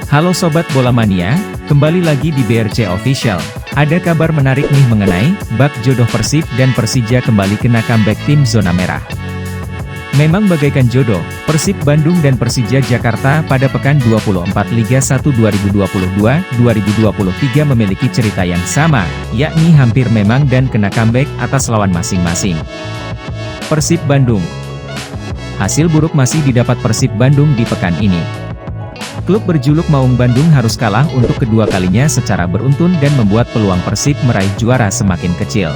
Halo Sobat Bola Mania, kembali lagi di BRC Official. Ada kabar menarik nih mengenai bak jodoh Persib dan Persija kembali kena comeback tim zona merah. Memang bagaikan jodoh, Persib Bandung dan Persija Jakarta pada pekan 24 Liga 1 2022-2023 memiliki cerita yang sama, yakni hampir memang dan kena comeback atas lawan masing-masing. Persib Bandung. Hasil buruk masih didapat Persib Bandung di pekan ini. Klub berjuluk Maung Bandung harus kalah untuk kedua kalinya secara beruntun dan membuat peluang Persib meraih juara semakin kecil.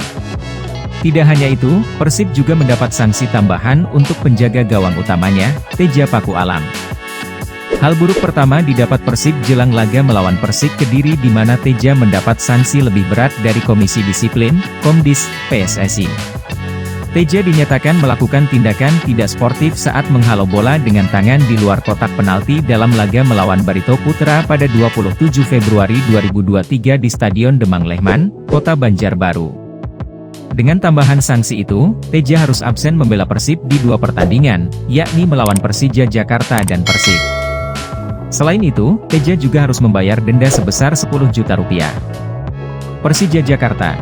Tidak hanya itu, Persib juga mendapat sanksi tambahan untuk penjaga gawang utamanya, Teja Paku Alam. Hal buruk pertama didapat Persib jelang laga melawan Persik Kediri di mana Teja mendapat sanksi lebih berat dari Komisi Disiplin, Komdis, PSSI. Teja dinyatakan melakukan tindakan tidak sportif saat menghalau bola dengan tangan di luar kotak penalti dalam laga melawan Barito Putra pada 27 Februari 2023 di Stadion Demang Lehman, Kota Banjarbaru. Dengan tambahan sanksi itu, Teja harus absen membela Persib di dua pertandingan, yakni melawan Persija Jakarta dan Persik. Selain itu, Teja juga harus membayar denda sebesar 10 juta rupiah. Persija Jakarta.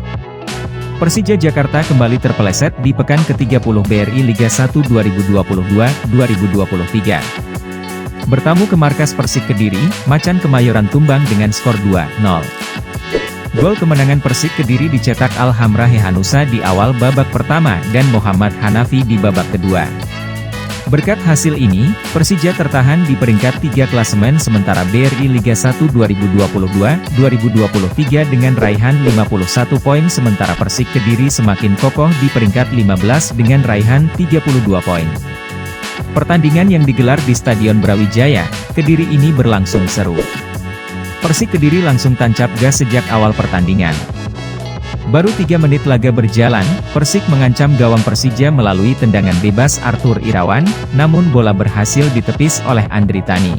Persija Jakarta kembali terpeleset di pekan ke-30 BRI Liga 1 2022-2023. Bertamu ke markas Persik Kediri, Macan Kemayoran tumbang dengan skor 2-0. Gol kemenangan Persik Kediri dicetak Alhamra Hehanusa di awal babak pertama dan Muhammad Hanafi di babak kedua. Berkat hasil ini, Persija tertahan di peringkat 3 klasemen sementara BRI Liga 1 2022-2023 dengan raihan 51 poin sementara Persik Kediri semakin kokoh di peringkat 15 dengan raihan 32 poin. Pertandingan yang digelar di Stadion Brawijaya, Kediri ini berlangsung seru. Persik Kediri langsung tancap gas sejak awal pertandingan. Baru 3 menit laga berjalan, Persik mengancam gawang Persija melalui tendangan bebas Arthur Irawan, namun bola berhasil ditepis oleh Andri Tani.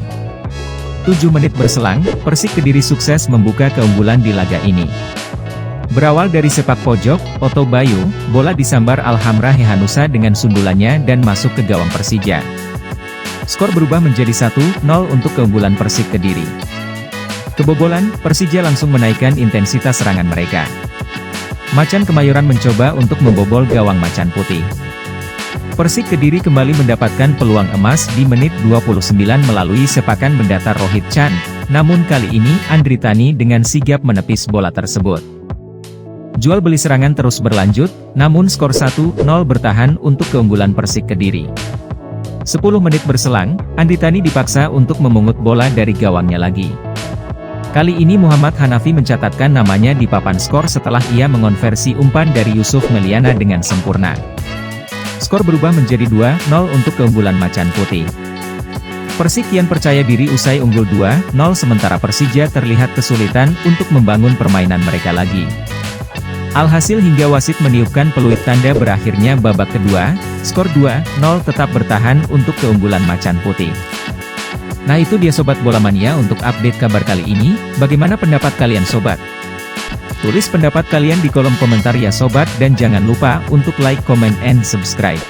7 menit berselang, Persik Kediri sukses membuka keunggulan di laga ini. Berawal dari sepak pojok, Otto Bayu, bola disambar Alhamra Hehanusa dengan sundulannya dan masuk ke gawang Persija. Skor berubah menjadi 1-0 untuk keunggulan Persik Kediri. Kebobolan, Persija langsung menaikkan intensitas serangan mereka. Macan Kemayoran mencoba untuk membobol gawang Macan Putih. Persik Kediri kembali mendapatkan peluang emas di menit 29 melalui sepakan mendatar Rohit Chan, namun kali ini Andri Tani dengan sigap menepis bola tersebut. Jual beli serangan terus berlanjut, namun skor 1-0 bertahan untuk keunggulan Persik Kediri. 10 menit berselang, Andri Tani dipaksa untuk memungut bola dari gawangnya lagi. Kali ini Muhammad Hanafi mencatatkan namanya di papan skor setelah ia mengonversi umpan dari Yusuf Meliana dengan sempurna. Skor berubah menjadi 2-0 untuk keunggulan Macan Putih. Persik kian percaya diri usai unggul 2-0 sementara Persija terlihat kesulitan untuk membangun permainan mereka lagi. Alhasil hingga wasit meniupkan peluit tanda berakhirnya babak kedua, skor 2-0 tetap bertahan untuk keunggulan Macan Putih. Nah itu dia Sobat Bola Mania untuk update kabar kali ini, bagaimana pendapat kalian Sobat? Tulis pendapat kalian di kolom komentar ya Sobat dan jangan lupa untuk like, comment, and subscribe.